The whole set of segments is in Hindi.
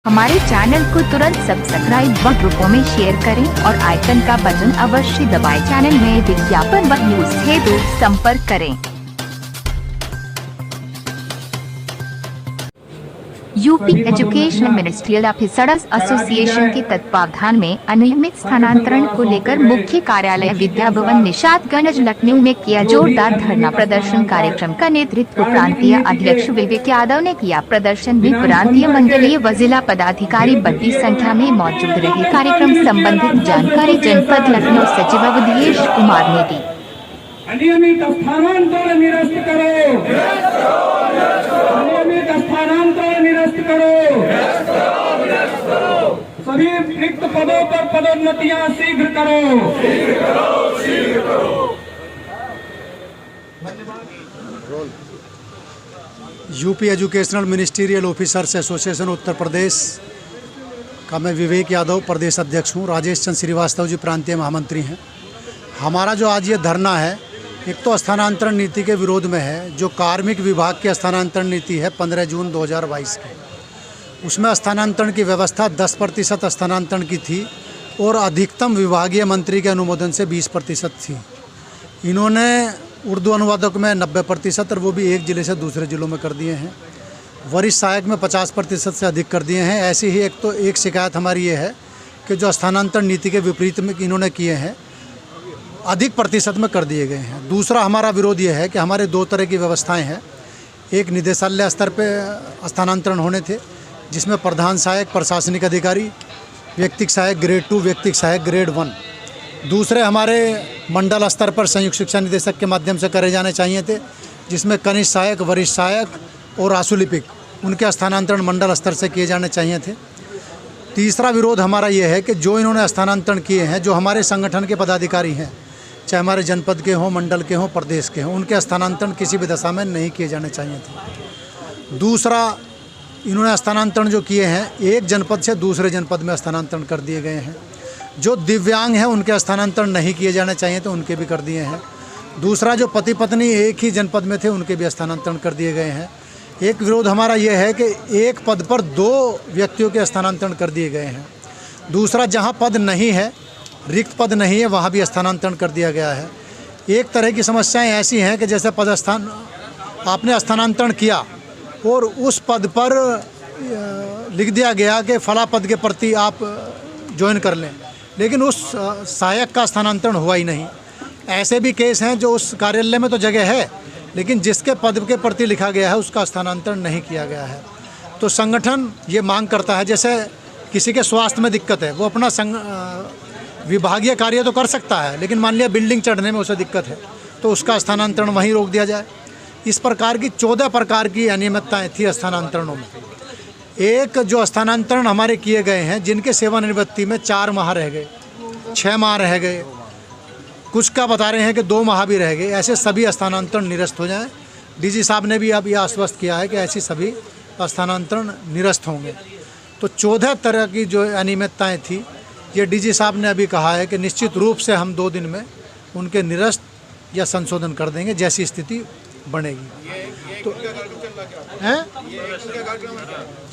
हमारे चैनल को तुरंत सब्सक्राइब व ग्रुपों में शेयर करें और आइकन का बटन अवश्य दबाएं। चैनल में विज्ञापन व न्यूज हेतु संपर्क करें। UP educational ministerial officers association के तत्वावधान में अनियमित स्थानांतरण को लेकर मुख्य कार्यालय विद्या भवन निषादगंज लखनऊ में किया जोरदार धरना प्रदर्शन। कार्यक्रम का नेतृत्व प्रांतीय अध्यक्ष विवेक यादव ने किया। प्रदर्शन में प्रांतीय मंडलीय व जिला पदाधिकारी बड़ी संख्या में मौजूद रहे। कार्यक्रम संबंधित जानकारी जनपद लखनऊ सचिव अवधेश कुमार ने दी। अनियमित स्थानांतरण निरस्त करो, अनियमित स्थानांतरण निरस्त करो, सभी रिक्त पदों पर पदोन्नतियां शीघ्र करो, शीघ्र करो। UP educational ministerial officers association Uttar Pradesh का मैं विवेक यादव प्रदेश अध्यक्ष हूँ। राजेश चंद्र श्रीवास्तव जी प्रांतीय महामंत्री हैं। हमारा जो आज ये धरना है, एक तो स्थानांतरण नीति के विरोध में है। जो कार्मिक विभाग की स्थानांतरण नीति है 15 जून 2022 की, उसमें स्थानांतरण की व्यवस्था 10% स्थानांतरण की थी और अधिकतम विभागीय मंत्री के अनुमोदन से 20% थी। इन्होंने उर्दू अनुवादक में 90% और वो भी एक ज़िले से दूसरे ज़िलों में कर दिए हैं। वरिष्ठ सहायक में 50% से अधिक कर दिए हैं। ऐसी ही एक शिकायत हमारी ये है कि जो स्थानांतरण नीति के विपरीत में इन्होंने किए हैं, अधिक प्रतिशत में कर दिए गए हैं। दूसरा हमारा विरोध ये है कि हमारे दो तरह की व्यवस्थाएं हैं। एक निदेशालय स्तर पर स्थानांतरण होने थे, जिसमें प्रधान सहायक प्रशासनिक अधिकारी, व्यक्तिक सहायक ग्रेड 2, व्यक्तिक सहायक ग्रेड 1। दूसरे हमारे मंडल स्तर पर संयुक्त शिक्षा निदेशक के माध्यम से करे जाने चाहिए थे, जिसमें कनिष्ठ सहायक, वरिष्ठ सहायक और आशुलिपिक, उनके स्थानांतरण मंडल स्तर से किए जाने चाहिए थे। तीसरा विरोध हमारा ये है कि जो इन्होंने स्थानांतरण किए हैं, जो हमारे संगठन के पदाधिकारी हैं, चाहे हमारे जनपद के हों, मंडल के हों, प्रदेश के हों, उनके स्थानांतरण किसी भी दशा में नहीं किए जाने चाहिए थे। दूसरा, इन्होंने स्थानांतरण जो किए हैं, एक जनपद से दूसरे जनपद में स्थानांतरण कर दिए गए हैं। जो दिव्यांग हैं उनके स्थानांतरण नहीं किए जाने चाहिए थे, उनके भी कर दिए हैं। दूसरा, जो पति पत्नी एक ही जनपद में थे, उनके भी स्थानांतरण कर दिए गए हैं। एक विरोध हमारा यह है कि एक पद पर 2 व्यक्तियों के स्थानांतरण कर दिए गए हैं। दूसरा, जहां पद नहीं है, रिक्त पद नहीं है, वहां भी स्थानांतरण कर दिया गया है। एक तरह की समस्याएं ऐसी हैं कि जैसे पदस्थान आपने स्थानांतरण किया और उस पद पर लिख दिया गया कि फला पद के प्रति आप ज्वाइन कर लें, लेकिन उस सहायक का स्थानांतरण हुआ ही नहीं। ऐसे भी केस हैं जो उस कार्यालय में तो जगह है, लेकिन जिसके पद के प्रति लिखा गया है उसका स्थानांतरण नहीं किया गया है। तो संगठन ये मांग करता है, जैसे किसी के स्वास्थ्य में दिक्कत है, वो अपना विभागीय कार्य तो कर सकता है, लेकिन मान लिया बिल्डिंग चढ़ने में उसे दिक्कत है, तो उसका स्थानांतरण वहीं रोक दिया जाए। इस प्रकार की 14 प्रकार की अनियमितताएँ थी स्थानांतरणों में। एक जो स्थानांतरण हमारे किए गए हैं, जिनके सेवानिवृत्ति में 4 माह रह गए, 6 माह रह गए, कुछ का बता रहे हैं कि 2 माह भी रह गए, ऐसे सभी स्थानांतरण निरस्त हो जाएं। डीजी साहब ने भी अब यह आश्वस्त किया है कि ऐसी सभी स्थानांतरण निरस्त होंगे। तो 14 तरह की जो अनियमितताएँ थी, ये डीजी साहब ने अभी कहा है कि निश्चित रूप से हम 2 दिन में उनके निरस्त या संशोधन कर देंगे, जैसी स्थिति बनेगी। तो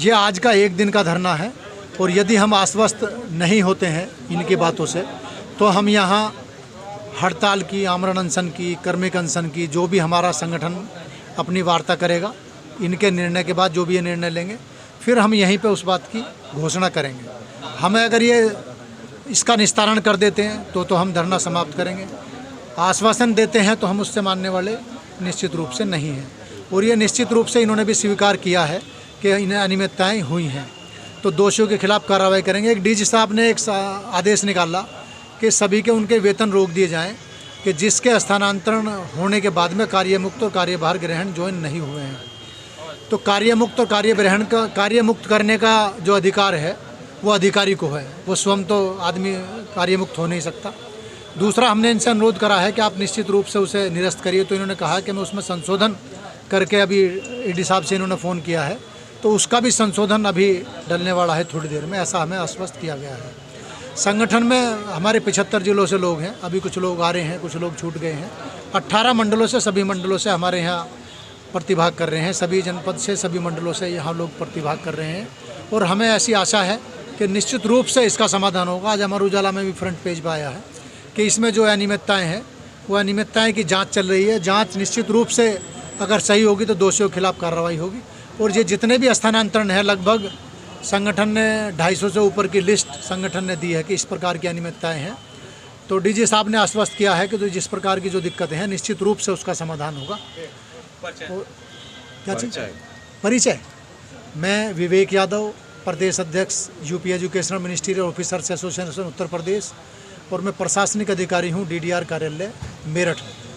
ये आज का 1 दिन का धरना है, और यदि हम आश्वस्त नहीं होते हैं इनकी बातों से, तो हम यहाँ हड़ताल की, आमरण अनशन की, कर्मिक अनशन की, जो भी हमारा संगठन अपनी वार्ता करेगा, इनके निर्णय के बाद जो भी ये निर्णय लेंगे, फिर हम यहीं पे उस बात की घोषणा करेंगे। हमें अगर ये इसका निस्तारण कर देते हैं तो हम धरना समाप्त करेंगे। आश्वासन देते हैं तो हम उससे मानने वाले निश्चित रूप से नहीं हैं। और ये निश्चित रूप से इन्होंने भी स्वीकार किया है कि इन्हें अनियमितताएँ हुई हैं, तो दोषियों के खिलाफ कार्रवाई करेंगे। एक डीजी साहब ने एक आदेश निकाला कि सभी के उनके वेतन रोक दिए जाएं कि जिसके स्थानांतरण होने के बाद में कार्यमुक्त और कार्यभार ग्रहण ज्वाइन नहीं हुए हैं। तो कार्यमुक्त और कार्यमुक्त करने का जो अधिकार है वो अधिकारी को है, वो स्वयं तो आदमी कार्यमुक्त हो नहीं सकता। दूसरा, हमने इनसे अनुरोध करा है कि आप निश्चित रूप से उसे निरस्त करिए, तो इन्होंने कहा कि मैं उसमें संशोधन करके, अभी ईडी साहब से इन्होंने फ़ोन किया है, तो उसका भी संशोधन अभी डलने वाला है थोड़ी देर में, ऐसा हमें आश्वस्त किया गया है। संगठन में हमारे 75 जिलों से लोग हैं, अभी कुछ लोग आ रहे हैं, कुछ लोग छूट गए हैं। 18 मंडलों से, सभी मंडलों से हमारे यहाँ प्रतिभाग कर रहे हैं, सभी जनपद से, सभी मंडलों से यहाँ लोग प्रतिभाग कर रहे हैं। और हमें ऐसी आशा है कि निश्चित रूप से इसका समाधान होगा। आज अमर उजाला में भी फ्रंट पेज पर आया है कि इसमें जो अनियमितताएँ हैं वो अनियमितताएँ की जांच चल रही है। जांच निश्चित रूप से अगर सही होगी तो दोषियों के खिलाफ कार्रवाई होगी। और ये जितने भी स्थानांतरण है लगभग संगठन ने 250 से ऊपर की लिस्ट संगठन ने दी है कि इस प्रकार की अनियमितताएँ हैं। तो डीजी साहब ने आश्वस्त किया है कि तो जिस प्रकार की जो दिक्कतें हैं निश्चित रूप से उसका समाधान होगा। क्या चीज़ परिचय? मैं विवेक यादव, प्रदेश अध्यक्ष UP educational ministerial officers association Uttar Pradesh, और मैं प्रशासनिक अधिकारी हूँ DDR कार्यालय मेरठ में।